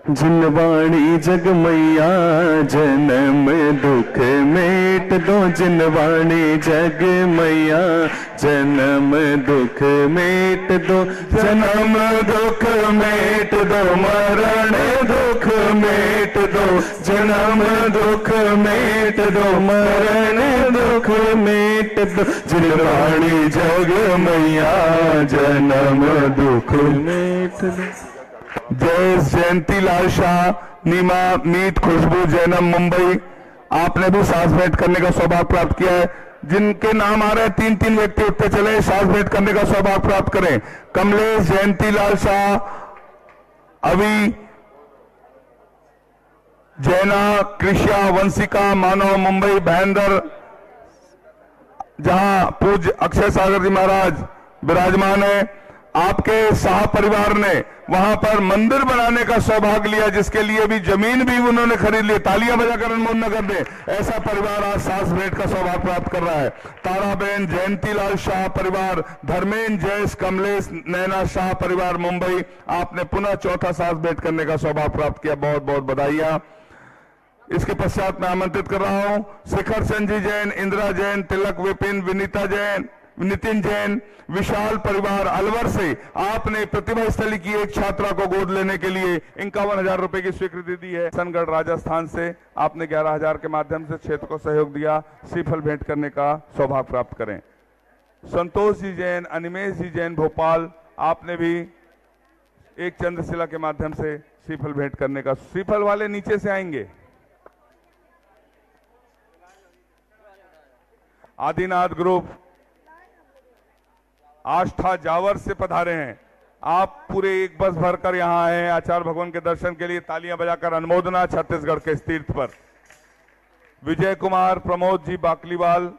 जिनवाणी जग मैया जन्म दुख मेट दो। जिनवाणी जग मैया जन्म दुख मेट दो। जन्म दुख मेट दो, मरण दुख मेट दो। जन्म दुख मेट दो, मरण दुख मेट दो। जिनवाणी जग मैया जन्म दुख मेट दो। जय जयंती लाल शाह, नीमा मीत खुशबू जैनम मुंबई, आपने भी सांस भेंट करने का सौभाग्य प्राप्त किया है। जिनके नाम आ रहे हैं 3-3 व्यक्ति उठते चले, सांस भेंट करने का सौभाग्य प्राप्त करें। कमलेश, जयंती लाल शाह, अभी, जैना, कृष्या, वंशिका, मानव मुंबई, भयंदर, जहां पूज्य अक्षय सागर जी महाराज विराजमान है। आपके शाह परिवार ने वहां पर मंदिर बनाने का सौभाग्य लिया, जिसके लिए भी जमीन भी उन्होंने खरीद ली। तालियां बजाकर अनुमोदन न कर दे, ऐसा परिवार आज सांस भेंट का सौभाग्य प्राप्त कर रहा है। ताराबेन, जयंतीलाल शाह परिवार, धर्मेंद्र, जयेश, कमलेश, नैना शाह परिवार मुंबई, आपने पुनः चौथा सांस भेंट करने का सौभाग्य प्राप्त किया, बहुत बहुत बधाइयां। इसके पश्चात मैं आमंत्रित कर रहा हूं शिखर संजी जैन, इंदिरा जैन, तिलक विपिन, विनीता जैन, नितिन जैन, विशाल परिवार अलवर से। आपने प्रतिभा स्थली की एक छात्रा को गोद लेने के लिए 51,000 रुपए की स्वीकृति दी है। किशनगढ़ राजस्थान से आपने 11,000 के माध्यम से क्षेत्र को सहयोग दिया, श्रीफल भेंट करने का सौभाग्य प्राप्त करें। संतोष जी जैन, अनिमेश जी जैन भोपाल, आपने भी एक चंद्रशिला के माध्यम से श्रीफल भेंट करने का। श्रीफल वाले नीचे से आएंगे। आदिनाथ ग्रुप आष्ठा जावर से पधारे हैं, आप पूरे एक बस भरकर यहां आए हैं आचार्य भगवान के दर्शन के लिए। तालियां बजाकर अनुमोदना छत्तीसगढ़ के इस तीर्थ पर। विजय कुमार, प्रमोद जी बाकलीवाल,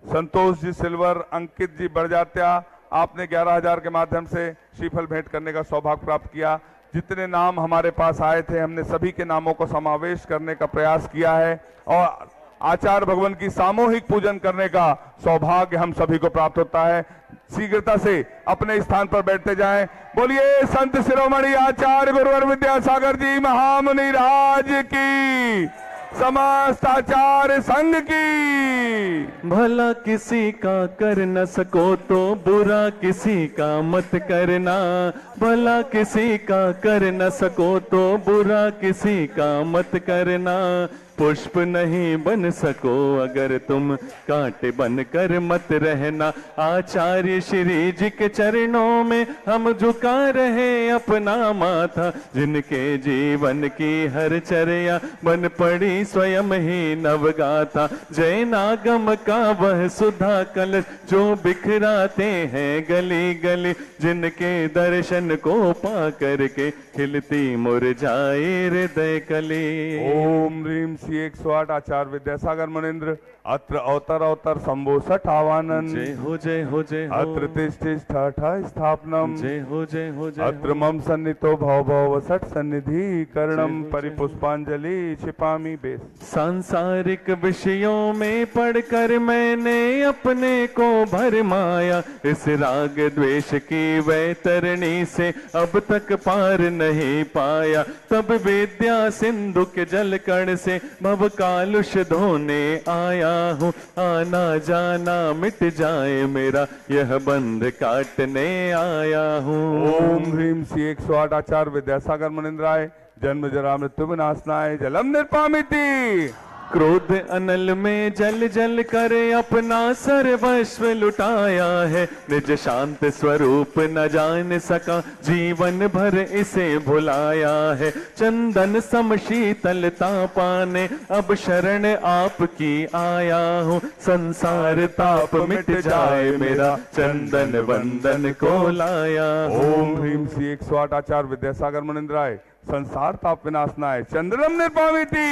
संतोष जी सिल्वर, अंकित जी बड़जात्या, आपने 11,000 के माध्यम से श्रीफल भेंट करने का सौभाग्य प्राप्त किया। जितने नाम हमारे पास आए थे, हमने सभी के नामों को समावेश करने का प्रयास किया है और आचार्य भगवान की सामूहिक पूजन करने का सौभाग्य हम सभी को प्राप्त होता है। शीघ्रता से अपने स्थान पर बैठते जाएं। बोलिए संत शिरोमणि आचार्य गुरुवर विद्यासागर जी महामुनि राज की, समस्त आचार्य संघ की। भला किसी का कर न सको तो बुरा किसी का मत करना। भला किसी का कर न सको तो बुरा किसी का मत करना। पुष्प नहीं बन सको अगर तुम कांटे बन कर मत रहना। आचार्य श्री जी के चरणों में हम झुका रहे अपना माथा। जिनके जीवन की हर चर्या बन पड़ी स्वयं ही नवगाथा। जय नागम का वह सुधा कलश जो बिखराते हैं गली गली। जिनके दर्शन को पा करके खिलती मुरझाए हृदय कली। ओम ह्रीम श्री 108 आचार्य विद्यासागर मुनिंद्र अत्र अवतर अवतर शंभो सठ आवानन। जय हो जय हो जय हो। अत्र तिष्ठिष्ठ स्थापनम। जय हो जय हो जय। अत्र मम सन्नितो भव भव सठ सन्निधि करणम परिपुष्पांजलि क्षिपामि बेस। सांसारिक विषयों में पढ़कर मैंने अपने को भरमाया। इस राग द्वेष की वैतरणी से अब तक पार नहीं पाया। तब विद्या सिंधु के जल कण से भव कालुष धोने आया हूँ। आना जाना मिट जाए मेरा यह बंध काटने आया हूँ। ओम ह्रीम श्री 108 आचार्य विद्यासागर मुनिंद्राय जन्म जरा मृत्यु विनाशनाय जलम निर्पामिति। क्रोध अनल में जल जल कर अपना सर्वस्व लुटाया है। निज शांत स्वरूप न जान सका जीवन भर इसे भुलाया है। चंदन सम शीतलता पाने अब शरण आपकी आया हूँ। संसार ताप मिट जाए मेरा चंदन वंदन को लाया। ओम ह्रीम श्री 108 आचार्य विद्यासागर मुनिंद्राय संसार ताप विनाशनाय चंद्रम निर्पामिति।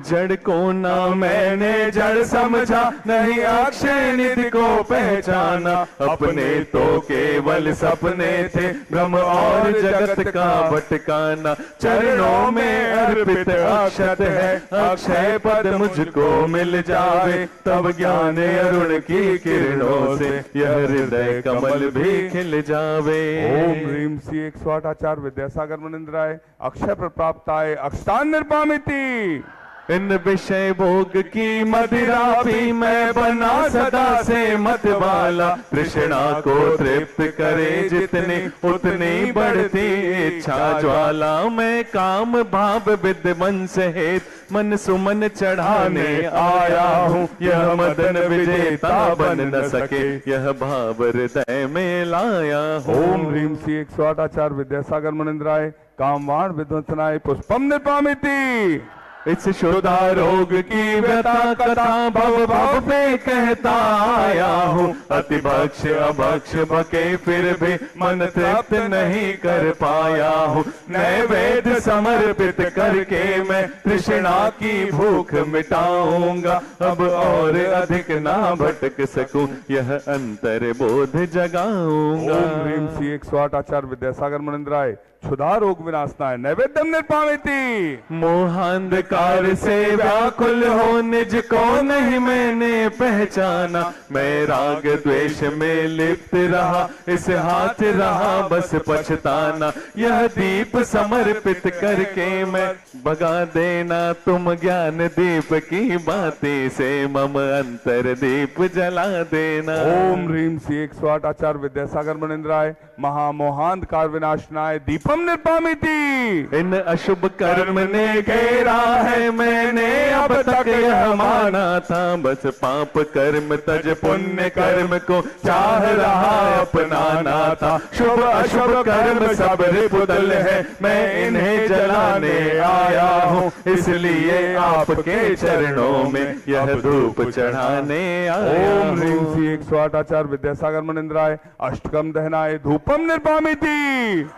जड़ को ना मैंने जड़ समझा नहीं अक्षय निधि को पहचाना। अपने तो केवल सपने थे भ्रम और जगत का भटकाना। चरणों में अर्पित अक्षत है अक्षय पद मुझको मिल जावे। तब ज्ञान अरुण की किरणों से यह हृदय कमल भी खिल जावे। ओम ह्रीम श्री 108 आचार्य विद्यासागर मुनिंद्राय मंदिराय अक्षय प्रप्राप्ताय अक्षतान निर्पामिति। इन विषय भोग की मदिरा पी मैं बना सदा से मत वाला, तृष्णा को तृप्त करे जितने उतनी बढ़ती इच्छा ज्वाला। मैं काम भाव विद्यमन सहित मन सुमन चढ़ाने आया हूँ, यह मदन विजेता बन न सके यह भाव हृदय में लाया हूँ। ओम ह्रीम श्री 108 आचार्य विद्यासागर मुनिंद्राय कामवाण विध्वंसनाय पुष्पम निर्पामिति। इस शुद्धा रोग की व्यथा कथा भव भव पे कहता आया हूँ, अति भक्ष अभक्ष बके फिर भी मन तृप्त नहीं कर पाया हूँ। नैवेद्य समर्पित करके मैं तृष्णा की भूख मिटाऊंगा, अब और अधिक ना भटक सकूं यह अंतर बोध जगाऊंगा। ओम ह्रीम श्री 108 आचार्य विद्यासागर मुनिंद्राय क्षुधा रोग विनाशनाय नैवेद्यम निर्पामिति। मोहांधकार से व्याकुल हो निज को नहीं मैंने पहचाना, मैं राग द्वेष में लिप्त रहा इस हाथ रहा बस पछताना। यह दीप समर्पित करके मैं भगा देना तुम ज्ञान दीप की बातें से मम अंतर दीप जला देना। ओम ह्रीम श्री 108 आचार्य विद्यासागर मुनिंद्राय महामोहांधकार विनाशनाय दीपम निर्पामिति। इन अशुभ कर्म ने घेरा है मैंने अब तक यह माना था, बस पाप कर्म तज पुण्य कर्म को चाह रहा अपनाना था। शुभ अशुभ कर्म सब रिपुदल है मैं इन्हें जलाने आया हूँ, इसलिए आपके चरणों में यह धूप चढ़ाने आया हूँ। ओम ह्रीम श्री 108 आचार्य विद्यासागर मुनिंद्राय अष्टकम दहनाय धूपम निर्पामिति।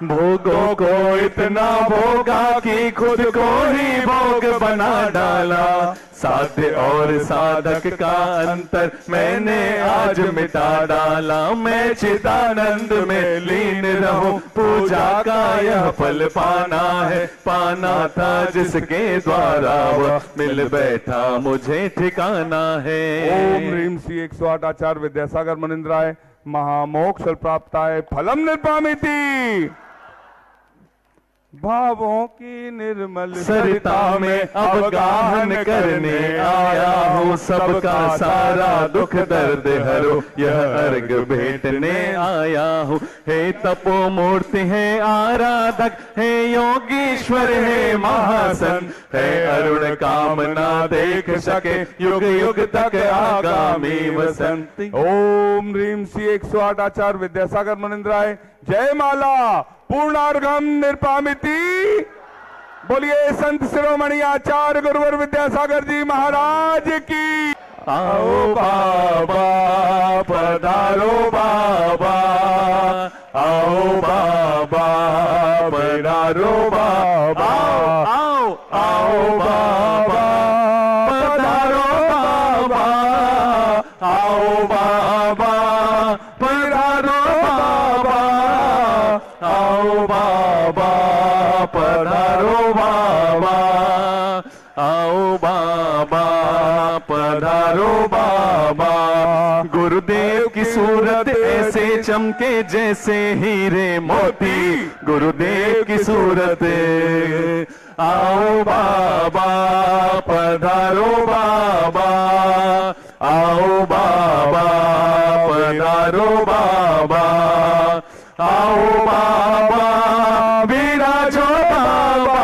भोगों को इतना भोगा कि खुद को ही भोग बना डाला, साध्य और साधक का अंतर मैंने आज मिटा डाला। मैं चिदानंद में लीन रहूं पूजा का यह फल पाना है, पाना था जिसके द्वारा वह मिल बैठा मुझे ठिकाना है। ओम ह्रीम श्री 108 आचार्य विद्यासागर मुनिंद्राय महामोक्ष प्राप्ताय फलम निर्पामिति। भावों की निर्मल सरिता में अवगाहन करने आया हूँ, सबका सारा दुख दर्द हरो यह अर्घ भेंटने आया हूँ। हे तपो मूर्ति है आराधक, हे योगीश्वर है महासन, है अरुण कामना देख सके युग युग तक आगामी वसंत। ओम ह्रीम श्री 108 आचार्य विद्यासागर मुनिंद्राय जय माला पूर्णार्घम निर्पामिति। बोलिए संत शिरोमणि आचार्य गुरुवर विद्यासागर जी महाराज की। आओ बाबा पधारो बाबा, आओ बाबा पधारो बाबा, आओ आओ बाबा पधारो बाबा, आओ बाबा पधारो बाबा, आओ बाबा पधारो बाबा, आओ बाबा पधारो बाबा। गुरुदेव की सूरत ऐसे चमके जैसे हीरे मोती, गुरुदेव की सूरत। आओ बाबा पधारो बाबा, आओ बाबा पधारो बाबा, आओ बाबा विराजो बाबा,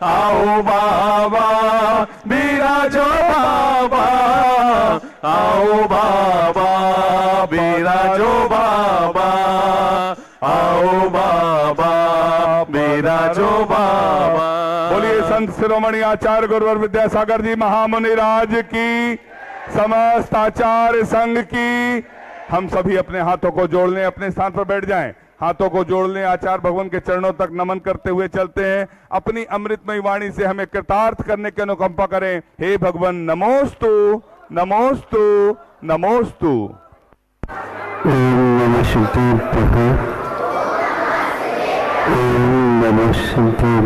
आओ बाबा विराजो बाबा, आओ बाबा विराजो बाबा, आओ बाबा विराजो बाबा। बोलिए संत शिरोमणि आचार्य गुरुवर विद्यासागर जी महामुनि राज की, समस्त आचार्य संघ की। हम सभी अपने हाथों को जोड़ लें, अपने स्थान पर बैठ जाएं, हाथों को जोड़ लें, आचार्य भगवान के चरणों तक नमन करते हुए चलते हैं। अपनी अमृतमयी वाणी से हमें कृतार्थ करने की अनुकंपा करें। हे भगवान नमोस्तु नमोस्तु नमोस्तु। ओम नमः शिवाय, ओम नमः शिवाय,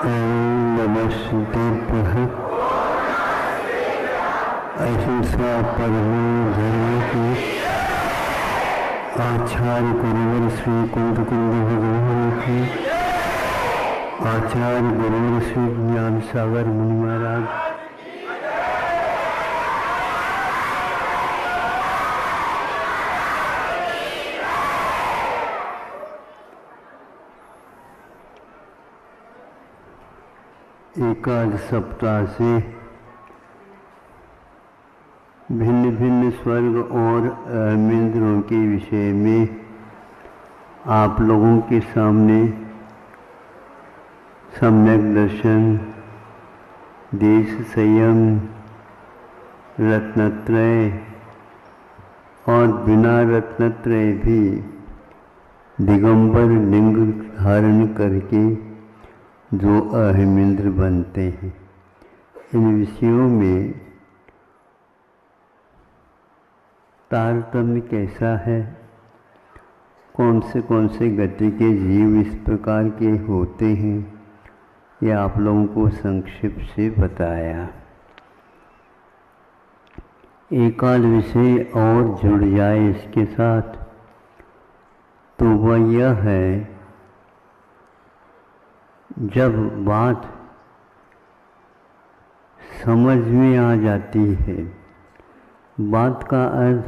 ओम नमः शिवाय। अहिंसा परमो धर्म की, आचार्य गुरुवर श्री कुंद भगवान की, आचार्य गुरुवर श्री ज्ञान सागर मुनि महाराज, एकाध सप्ताह से भिन्न भिन्न स्वर्ग और अहमिंद्रों के विषय में आप लोगों के सामने सम्यक दर्शन, देश संयम, रत्नत्रय और बिना रत्नत्रय भी दिगंबर लिंग धारण करके जो अहमिंद्र बनते हैं, इन विषयों में तारतम्य कैसा है, कौन से गति के जीव इस प्रकार के होते हैं, यह आप लोगों को संक्षिप्त से बताया। एक आध विषय और जुड़ जाए इसके साथ तो वह यह है, जब बात समझ में आ जाती है, बात का अर्थ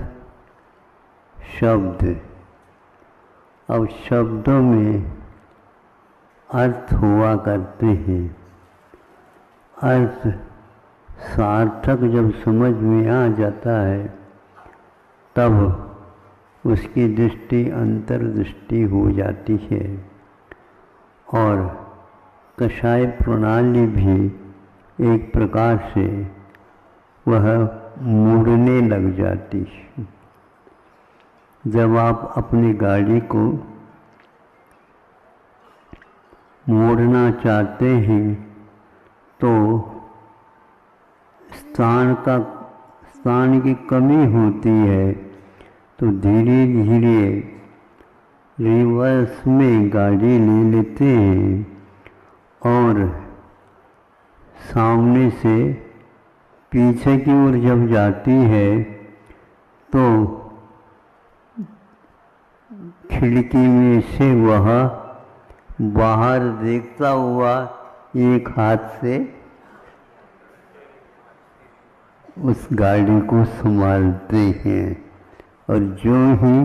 शब्द, अब शब्दों में अर्थ हुआ करते हैं, अर्थ सार्थक जब समझ में आ जाता है तब उसकी दृष्टि अंतर्दृष्टि हो जाती है और कषाय प्रणाली भी एक प्रकार से वह मुड़ने लग जाती है। जब आप अपनी गाड़ी को मोड़ना चाहते हैं तो स्थान की कमी होती है, तो धीरे धीरे रिवर्स में गाड़ी ले लेते हैं और सामने से पीछे की ओर जब जाती है तो खिड़की में से वह बाहर देखता हुआ एक हाथ से उस गाड़ी को संभालते हैं और जो ही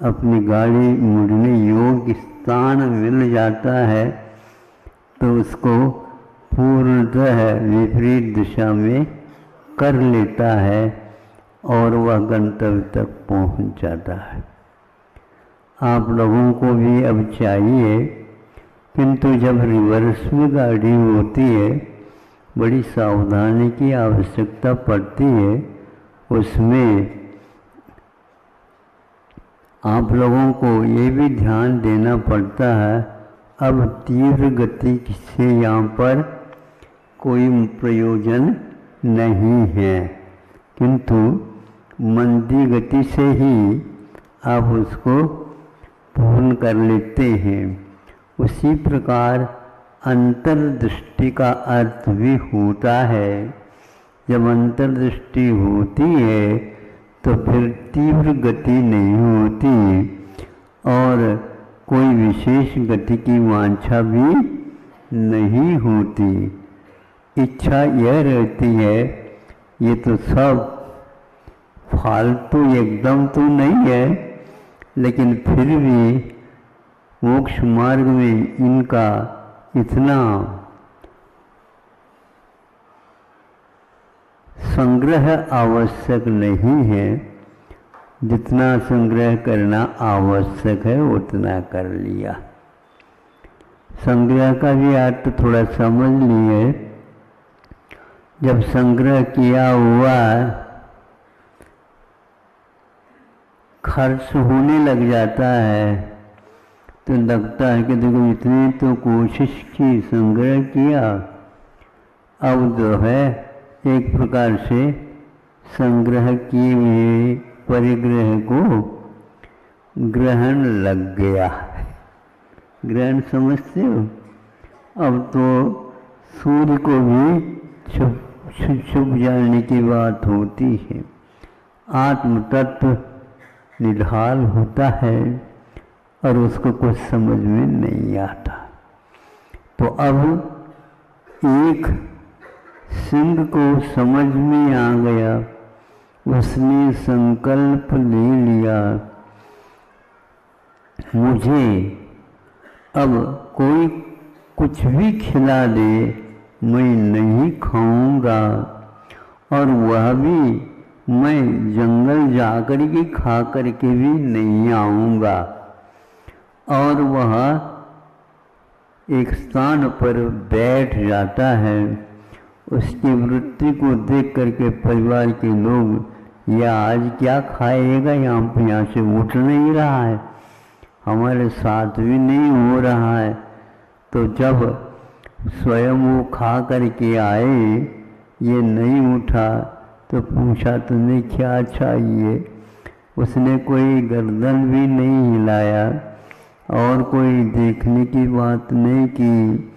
अपनी गाड़ी मुड़ने योग्य स्थान मिल जाता है तो उसको पूर्णतः विपरीत दिशा में कर लेता है और वह गंतव्य तक पहुंच जाता है। आप लोगों को भी अब चाहिए, किंतु जब रिवर्स में गाड़ी होती है बड़ी सावधानी की आवश्यकता पड़ती है। उसमें आप लोगों को ये भी ध्यान देना पड़ता है, अब तीव्र गति से यहाँ पर कोई प्रयोजन नहीं है, किंतु मंदी गति से ही आप उसको पूर्ण कर लेते हैं। उसी प्रकार अंतर्दृष्टि का अर्थ भी होता है। जब अंतर्दृष्टि होती है तो फिर तीव्र गति नहीं होती और कोई विशेष गति की वांछा भी नहीं होती। इच्छा यह रहती है, ये तो सब फालतू एकदम तो नहीं है, लेकिन फिर भी मोक्ष मार्ग में इनका इतना संग्रह आवश्यक नहीं है। जितना संग्रह करना आवश्यक है उतना कर लिया। संग्रह का भी अर्थ थोड़ा समझ लिए। जब संग्रह किया हुआ खर्च होने लग जाता है तो लगता है कि देखो इतनी तो कोशिश की, संग्रह किया, अब जो है एक प्रकार से संग्रह किए हुए परिग्रह को ग्रहण लग गया। ग्रहण समझते हो? अब तो सूर्य को भी छुप जाने की बात होती है। आत्म तत्व निढाल होता है और उसको कुछ समझ में नहीं आता। तो अब एक सिंह को समझ में आ गया, उसने संकल्प ले लिया, मुझे अब कोई कुछ भी खिला दे मैं नहीं खाऊंगा, और वह भी मैं जंगल जाकर के खा कर के भी नहीं आऊंगा। और वह एक स्थान पर बैठ जाता है। उसकी वृत्ति को देख करके परिवार के लोग, यह आज क्या खाएगा, यहाँ से उठ नहीं रहा है, हमारे साथ भी नहीं हो रहा है। तो जब स्वयं वो खा करके आए, ये नहीं उठा, तो पूछा तुम्हें क्या चाहिए। उसने कोई गर्दन भी नहीं हिलाया और कोई देखने की बात नहीं की।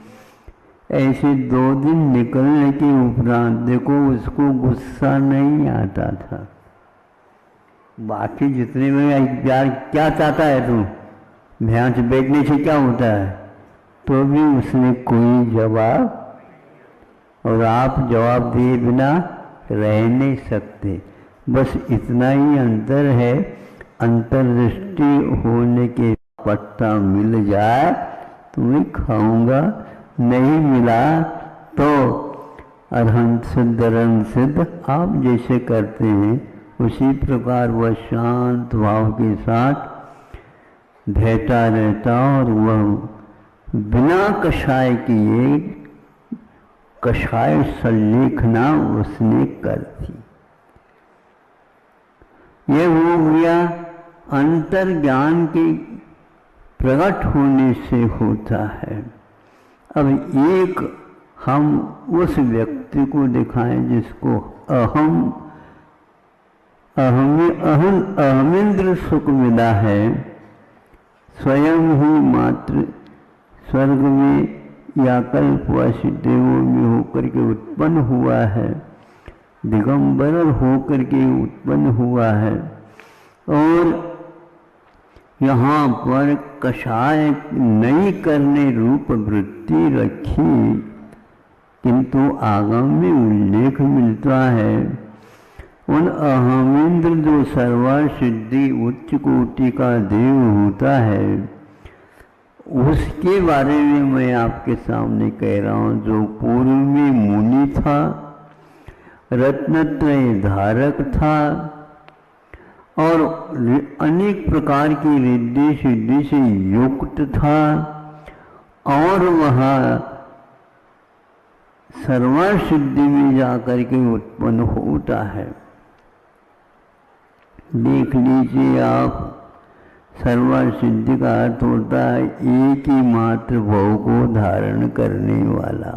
ऐसे 2 दिन निकलने के उपरांत देखो उसको गुस्सा नहीं आता था। बाकी जितने में प्यार क्या चाहता है तू, ध्यान से बैठने से क्या होता है, तो भी उसने कोई जवाब, और आप जवाब दिए बिना रह नहीं सकते। बस इतना ही अंतर है, अंतर्दृष्टि होने के पत्ता मिल जाए तो मैं खाऊंगा, नहीं मिला तो अरहंत सिद्ध अरहंत सिद्ध आप जैसे करते हैं उसी प्रकार वह शांत भाव के साथ बैठा रहता, और वह बिना कषाय किए कषाय संलेखना उसने कर दी। यह हो गया अंतर ज्ञान के प्रकट होने से होता है। अब एक हम उस व्यक्ति को दिखाएं जिसको अहमिंद्र सुख मिला है, स्वयं ही मात्र स्वर्ग में या कल्पवासी देवों में होकर के उत्पन्न हुआ है, दिगंबर होकर के उत्पन्न हुआ है, और यहाँ पर कषाय नहीं करने रूप वृत्ति रखी, किंतु आगम में उल्लेख मिलता है उन अहमिंद्र जो सर्वसिद्धि उच्च कोटि का देव होता है, उसके बारे में मैं आपके सामने कह रहा हूँ। जो पूर्व में मुनि था, रत्नत्रय धारक था, और अनेक प्रकार की रिद्धि सिद्धि से युक्त था, और वह सर्वसिद्धि में जाकर के उत्पन्न होता है। देख लीजिए आप, सर्वसिद्धि का अर्थ होता है एक ही मात्र भाव को धारण करने वाला।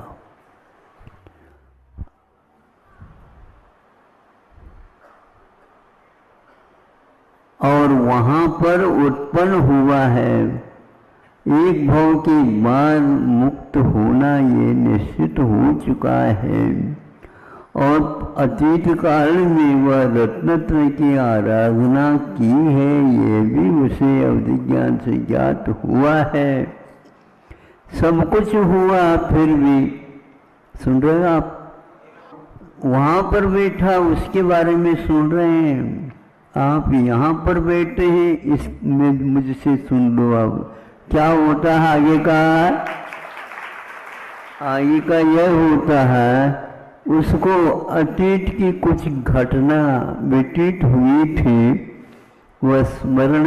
और वहाँ पर उत्पन्न हुआ है, एक भाव के बाद मुक्त होना ये निश्चित हो चुका है, और अतीत काल में वह रत्नत्रय की आराधना की है, ये भी उसे अवधि ज्ञान से ज्ञात हुआ है। सब कुछ हुआ, फिर भी सुन रहे हैं आप, वहाँ पर बैठा उसके बारे में सुन रहे हैं, आप यहाँ पर बैठे हैं, इसमें मुझसे सुन लो। अब क्या होता है आगे का? आगे का यह होता है, उसको अतीत की कुछ घटना व्यतीत हुई थी, वह स्मरण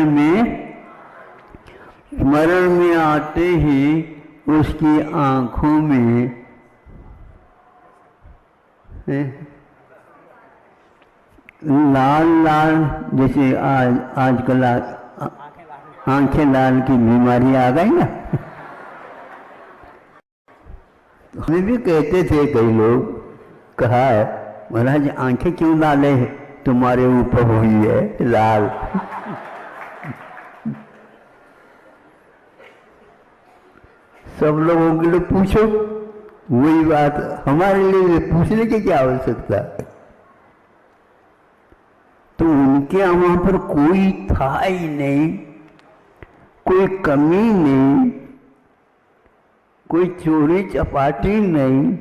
में आते ही उसकी आंखों में लाल लाल, जैसे आजकल आंखें लाल की बीमारी आ गई ना। हमें भी कहते थे कई लोग, कहा है महाराज आंखें क्यों लाले है तुम्हारे ऊपर हुई है लाल। सब लोगों के लिए पूछो, वही बात हमारे लिए पूछने की क्या आवश्यकता। तो क्योंकि वहां पर कोई था ही नहीं, कोई कमी नहीं, कोई चोरी चपाटी नहीं,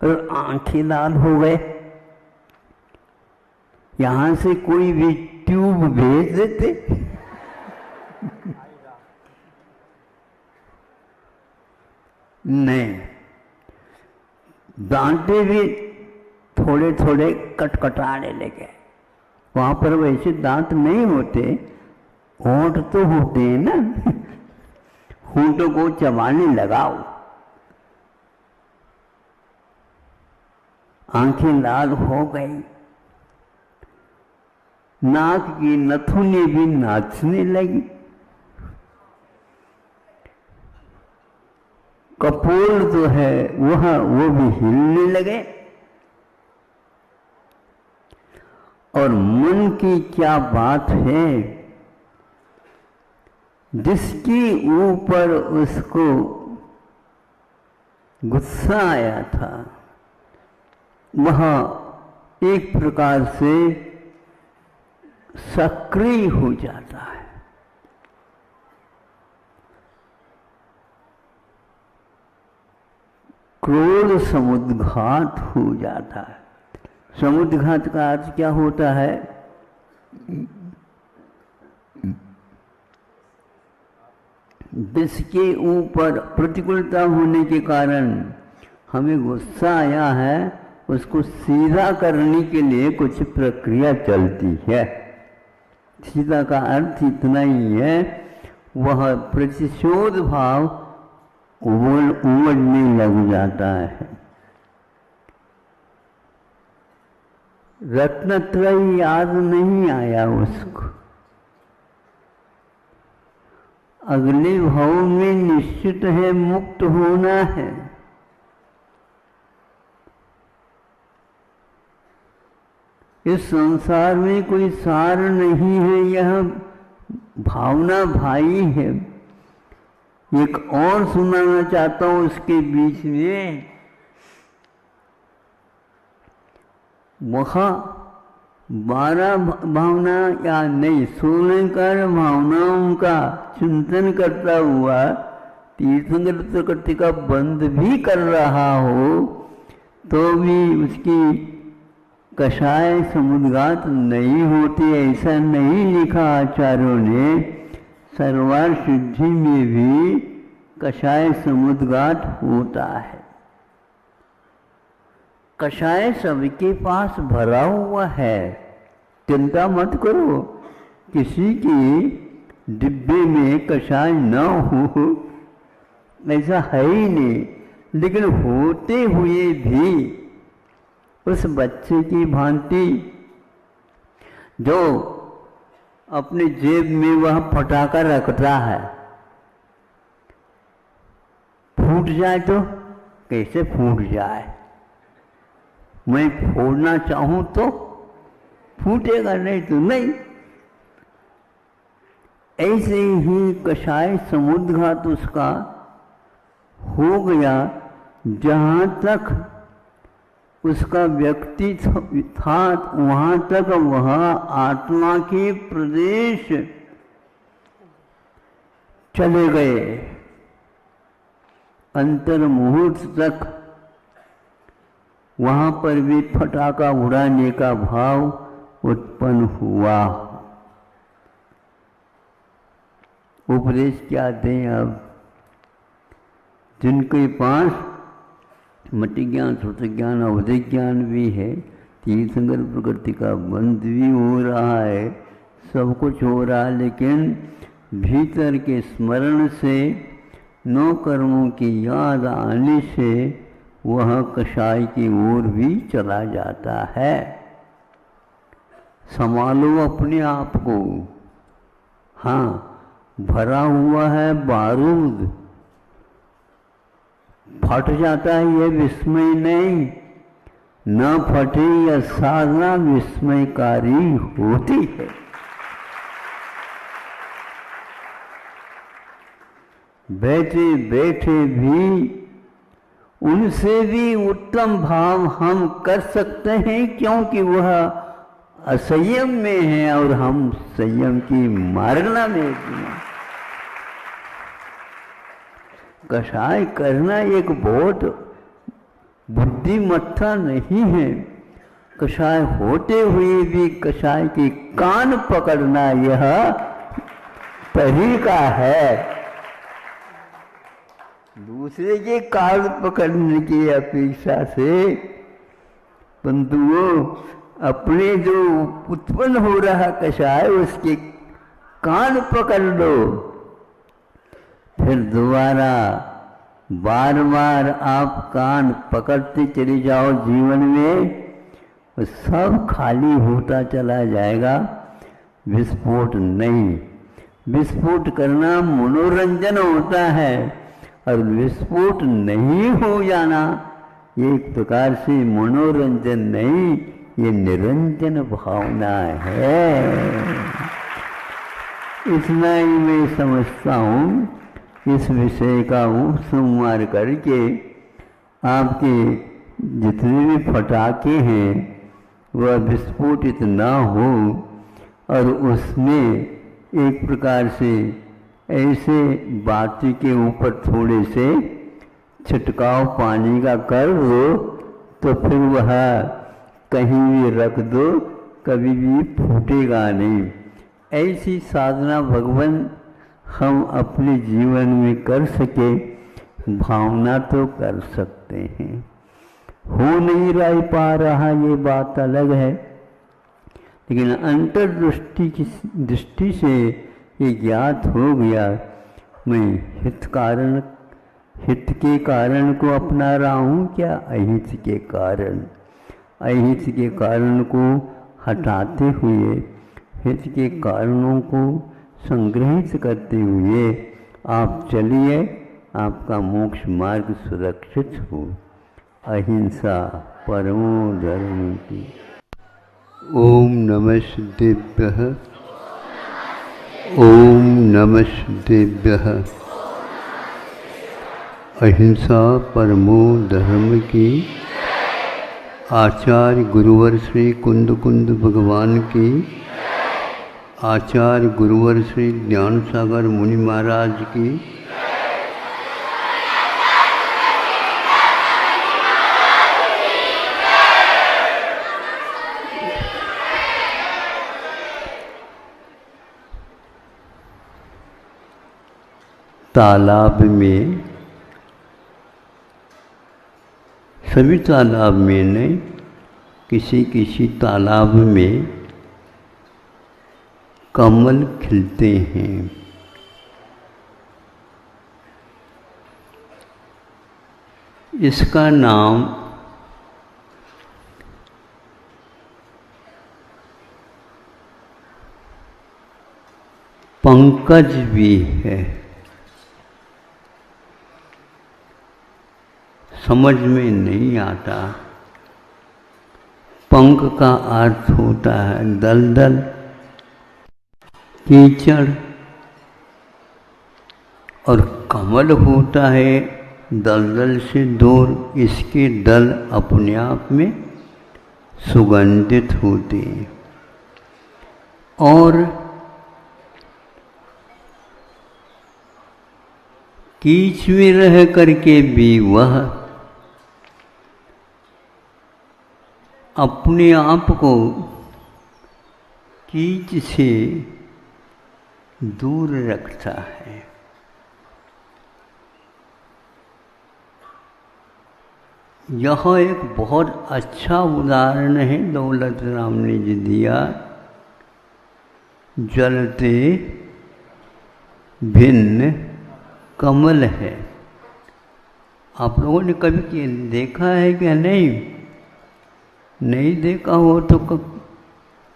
और आंखें लाल हो गए। यहां से कोई भी ट्यूब भेज देते। नहीं, दांते भी थोड़े थोड़े कटकटाने लगे। वहां पर वैसे दांत नहीं होते, होंठ तो होते हैं ना, होंठों को चबाने लगाओ। आंखें लाल हो गई, नाक की नथुनी भी नाचने लगी, कपोल जो है वो भी हिलने लगे। और मन की क्या बात है, जिसके ऊपर उसको गुस्सा आया था, वह एक प्रकार से सक्रिय हो जाता है। क्रोध समुद्घात हो जाता है। समुद्घात का अर्थ क्या होता है? जिसके ऊपर प्रतिकूलता होने के कारण हमें गुस्सा आया है, उसको सीधा करने के लिए कुछ प्रक्रिया चलती है। सीधा का अर्थ इतना ही है, वह प्रतिशोध भाव उमड़ने लग जाता है। रत्नत्रय याद नहीं आया उसको, अगले भाव में निश्चित है मुक्त होना है। इस संसार में कोई सार नहीं है, यह भावना भाई है। एक और सुनाना चाहता हूं उसके बीच में। वहां 12 भावना या नहीं 16 भावनाओं का चिंतन करता हुआ तीर्थंकर प्रकृति का बंध भी कर रहा हो, तो भी उसकी कषाय समुद्घात नहीं होती, ऐसा नहीं लिखा आचार्यों ने। सर्वार सिद्धि में भी कषाय समुद्घात होता है। कषाय सबके पास भरा हुआ है, चिंता मत करो, किसी की डिब्बे में कषाय न हो ऐसा है ही नहीं। लेकिन होते हुए भी उस बच्चे की भांति जो अपने जेब में वह फटाका रखता है, फूट जाए तो कैसे फूट जाए, मैं फोड़ना चाहूं तो फूटेगा, नहीं तो नहीं। ऐसे ही कषाय समुद्घात उसका हो गया। जहां तक उसका व्यक्ति था वहां तक वह आत्मा के प्रदेश चले गए, अंतर मुहूर्त तक वहां पर भी फटाका उड़ाने का भाव उत्पन्न हुआ। उपदेश क्या दें अब? जिनके पास मति ज्ञान, श्रुत ज्ञान, अवधि ज्ञान भी है, तीर्थंकर प्रकृति का बंध भी हो रहा है, सब कुछ हो रहा है, लेकिन भीतर के स्मरण से, नौ कर्मों की याद आने से वह कषाय की ओर भी चला जाता है। संभालो अपने आप को। हाँ, भरा हुआ है बारूद, फट जाता है ये विस्मय नहीं, न फटे यह साधना विस्मयकारी होती है। बैठे बैठे भी उनसे भी उत्तम भाव हम कर सकते हैं, क्योंकि वह असंयम में हैं और हम संयम की मार्गना में हैं। कषाय करना एक बहुत बुद्धिमत्ता नहीं है। कषाय होते हुए भी कषाय के कान पकड़ना यह तरीका है। दूसरे के कान पकड़ने की अपेक्षा से बंधुओं अपने जो उत्पन्न हो रहा कषाय उसके कान पकड़ लो, फिर दोबारा बार बार आप कान पकड़ते चले जाओ। जीवन में सब खाली होता चला जाएगा, विस्फोट नहीं। विस्फोट करना मनोरंजन होता है और विस्फोट नहीं हो जाना एक प्रकार से मनोरंजन नहीं, ये निरंजन भावना है। इतना ही मैं समझता हूँ। इस विषय का उपसंहार करके आपके जितने भी फटाके हैं वह विस्फोटित ना हो और उसमें एक प्रकार से ऐसे बाती के ऊपर थोड़े से छिटकाव पानी का कर दो तो फिर वह कहीं भी रख दो, कभी भी फूटेगा नहीं। ऐसी साधना भगवान हम अपने जीवन में कर सके, भावना तो कर सकते हैं। हो नहीं रह पा रहा ये बात अलग है, लेकिन अंतर्दृष्टि की दृष्टि से ये ज्ञात हो गया मैं हित के कारण को अपना रहा हूँ क्या अहित के कारण। अहित के कारण को हटाते हुए हित के कारणों को संग्रहित करते हुए आप चलिए, आपका मोक्ष मार्ग सुरक्षित हो। अहिंसा परमो धर्म की। ओम नमः सिद्धेभ्यः। ओम नमः सिद्धेभ्यः। अहिंसा परमो धर्म की। आचार्य गुरुवर श्री कुंद कुंद भगवान की। आचार्य गुरुवर श्री ज्ञान सागर मुनि महाराज की। तालाब में, सभी तालाब में नहीं, किसी किसी तालाब में कमल खिलते हैं। इसका नाम पंकज भी है। समझ में नहीं आता। पंख का अर्थ होता है दलदल, कीचड़, और कमल होता है दलदल से दूर। इसके दल अपने आप में सुगंधित होते हैं और कीच में रह करके भी वह अपने आप को कीच से दूर रखता है। यह एक बहुत अच्छा उदाहरण है दौलत राम ने जी दिया। जलते भिन्न कमल है। आप लोगों ने कभी देखा है क्या? नहीं देखा हो तो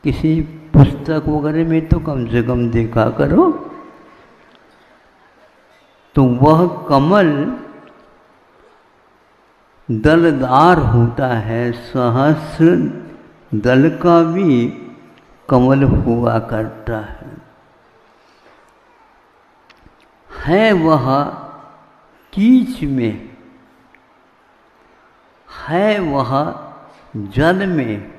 किसी पुस्तक वगैरह में तो कम से कम देखा करो। तो वह कमल दलदार होता है। सहस्र दल का भी कमल हुआ करता है वह कीच में, है वह जल में,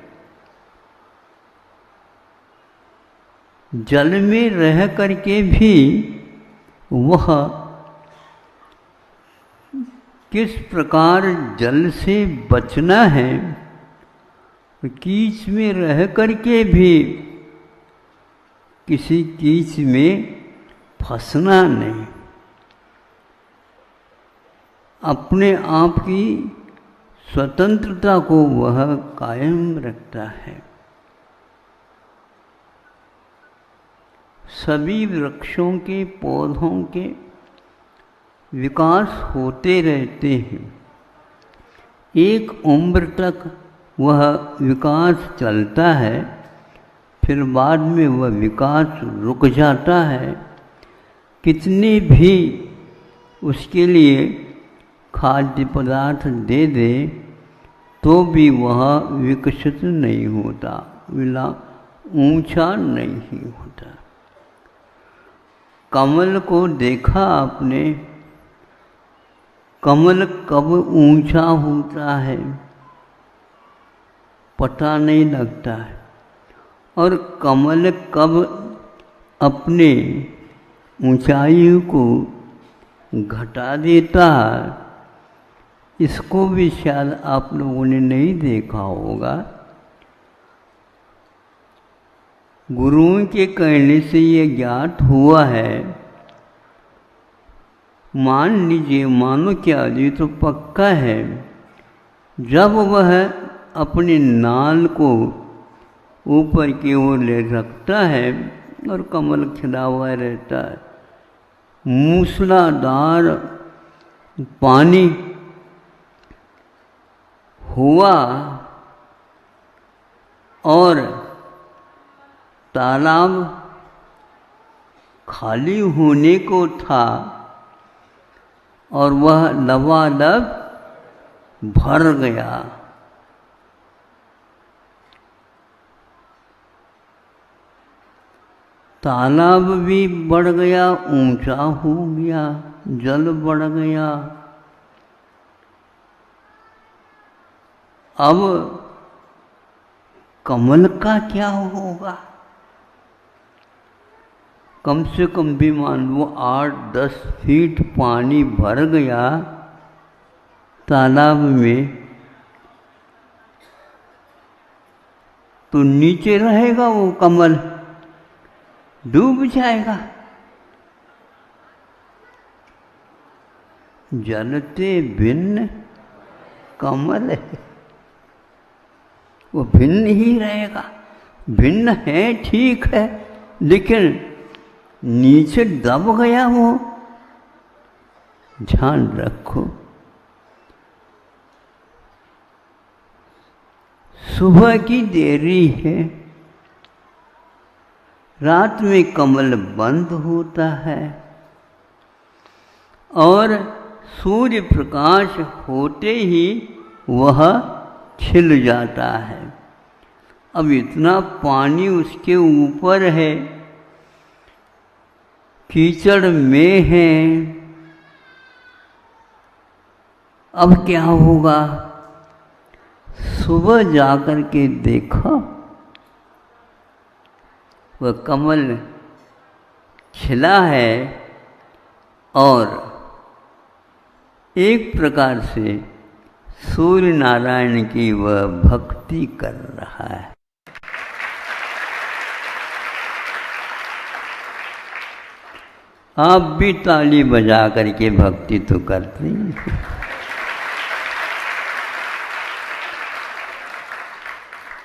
जल में रह करके भी वह किस प्रकार जल से बचना है, कीच में रह करके भी किसी कीच में फंसना नहीं, अपने आप की स्वतंत्रता को वह कायम रखता है। सभी वृक्षों के पौधों के विकास होते रहते हैं। एक उम्र तक वह विकास चलता है, फिर बाद में वह विकास रुक जाता है। कितने भी उसके लिए खाद्य पदार्थ दे दे तो भी वह विकसित नहीं होता, ऊंचा नहीं होता। कमल को देखा आपने, कमल कब ऊंचा होता है पता नहीं लगता है, और कमल कब अपने ऊंचाई को घटा देता है, इसको भी शायद आप लोगों ने नहीं देखा होगा। गुरुओं के कहने से ये ज्ञात हुआ है, मान लीजिए, मानो क्या, ये तो पक्का है, जब वह अपने नाल को ऊपर की ओर ले रखता है और कमल खिला हुआ रहता है, मूसलाधार पानी हुआ और तालाब खाली होने को था और वह लबालब भर गया। तालाब भी बढ़ गया, ऊंचा हो गया, जल बढ़ गया। अब कमल का क्या होगा? कम से कम भी मान लो 8-10 फीट पानी भर गया तालाब में, तो नीचे रहेगा वो कमल, डूब जाएगा। जलते भिन्न कमल है, वो भिन्न ही रहेगा। भिन्न है, ठीक है, लेकिन नीचे दब गया वो, ध्यान रखो। सुबह की देरी है, रात में कमल बंद होता है और सूर्य प्रकाश होते ही वह खिल जाता है। अब इतना पानी उसके ऊपर है, कीचड़ में है, अब क्या होगा? सुबह जाकर के देखा वह कमल खिला है और एक प्रकार से सूर्य नारायण की वह भक्ति कर रहा है। आप भी ताली बजा करके भक्ति तो करते हैं।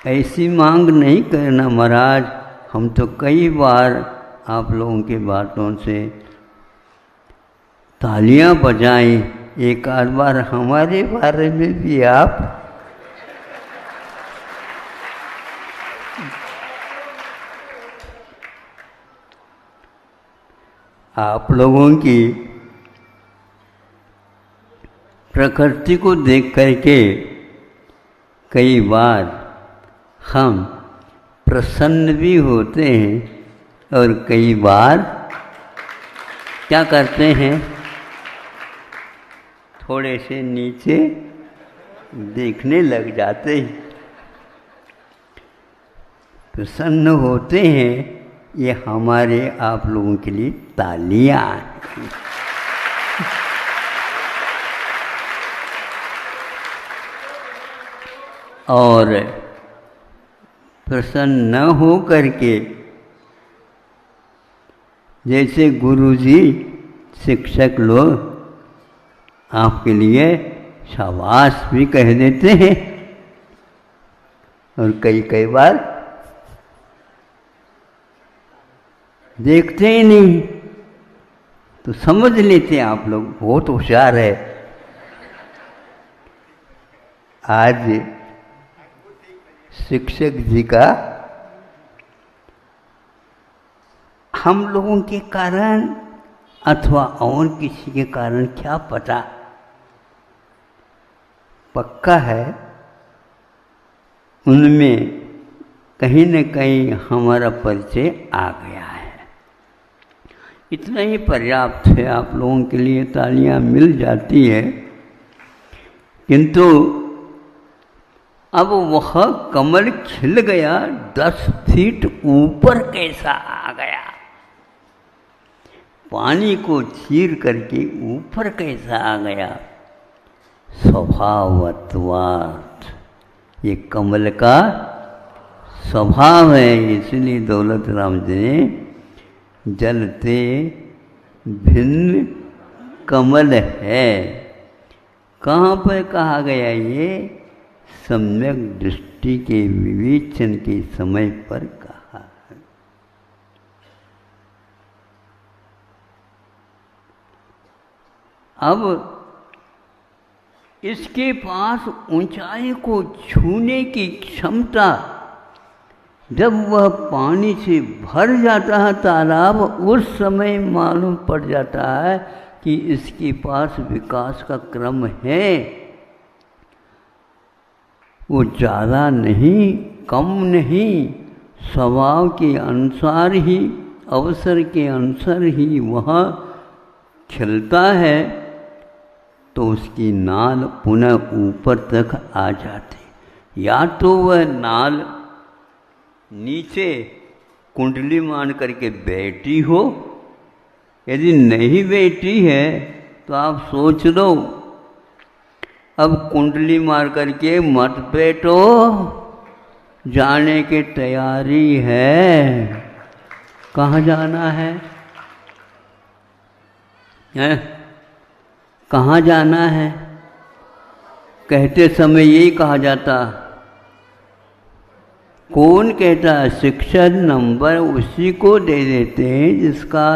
ऐसी मांग नहीं करना महाराज, हम तो कई बार आप लोगों की बातों से तालियां बजाई, एक आध बार हमारे बारे में भी आप लोगों की प्रकृति को देख करके कई बार हम प्रसन्न भी होते हैं और कई बार क्या करते हैं, थोड़े से नीचे देखने लग जाते हैं। प्रसन्न होते हैं ये हमारे आप लोगों के लिए तालियां हैं। और प्रसन्न न हो करके जैसे गुरुजी शिक्षक लोग आपके लिए शाबाश भी कह देते हैं और कई बार देखते ही नहीं तो समझ लेते हैं आप लोग बहुत होशियार है। आज शिक्षक जी का हम लोगों के कारण अथवा और किसी के कारण क्या पता, पक्का है उनमें कहीं न कहीं हमारा परिचय आ गया है। इतना ही पर्याप्त है, आप लोगों के लिए तालियां मिल जाती है। किंतु अब वह कमल खिल गया 10 फीट ऊपर कैसा आ गया, पानी को चीर करके ऊपर कैसा आ गया। स्वभावत्वात्, ये कमल का स्वभाव है। इसलिए दौलत राम जी ने जलते भिन्न कमल है, कहाँ पर कहा गया, ये सम्यक दृष्टि के विवेचन के समय पर कहा है। अब इसके पास ऊंचाई को छूने की क्षमता, जब वह पानी से भर जाता है तालाब, उस समय मालूम पड़ जाता है कि इसके पास विकास का क्रम है। वो ज़्यादा नहीं कम नहीं, स्वभाव के अनुसार ही अवसर के अनुसार ही वह खिलता है, तो उसकी नाल पुनः ऊपर तक आ जाती। या तो वह नाल नीचे कुंडली मान करके बैठी हो, यदि नहीं बैठी है तो आप सोच लो, अब कुंडली मार करके मत बैठो, जाने की तैयारी है। कहाँ जाना है? कहाँ जाना है? कहते समय यही कहा जाता। कौन कहता है? शिक्षक नंबर उसी को दे देते हैं जिसका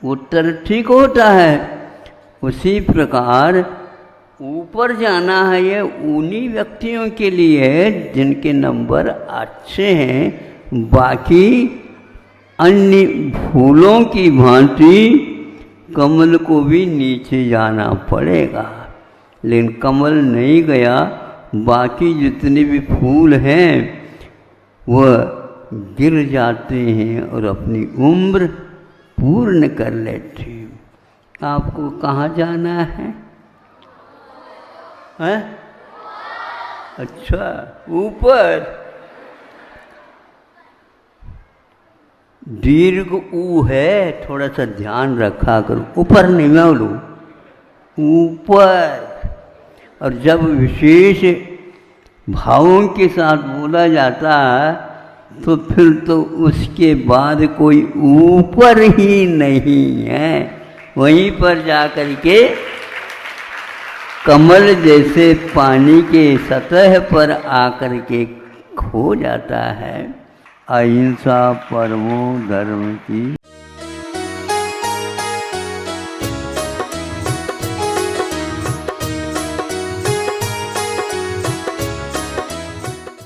उत्तर ठीक होता है। उसी प्रकार ऊपर जाना है, ये उन्हीं व्यक्तियों के लिए है जिनके नंबर अच्छे हैं। बाकी अन्य फूलों की भांति कमल को भी नीचे जाना पड़ेगा, लेकिन कमल नहीं गया, बाकी जितने भी फूल हैं वह गिर जाते हैं और अपनी उम्र पूर्ण कर लेते हैं। आपको कहाँ जाना है? हैं? अच्छा, ऊपर। दीर्घ ऊ है, थोड़ा सा ध्यान रखा करो। ऊपर नहीं बोलो, ऊपर। और जब विशेष भावों के साथ बोला जाता है तो फिर तो उसके बाद कोई ऊपर ही नहीं है, वहीं पर जाकर के कमल जैसे पानी के सतह पर आकर के खो जाता है। अहिंसा परमो धर्म की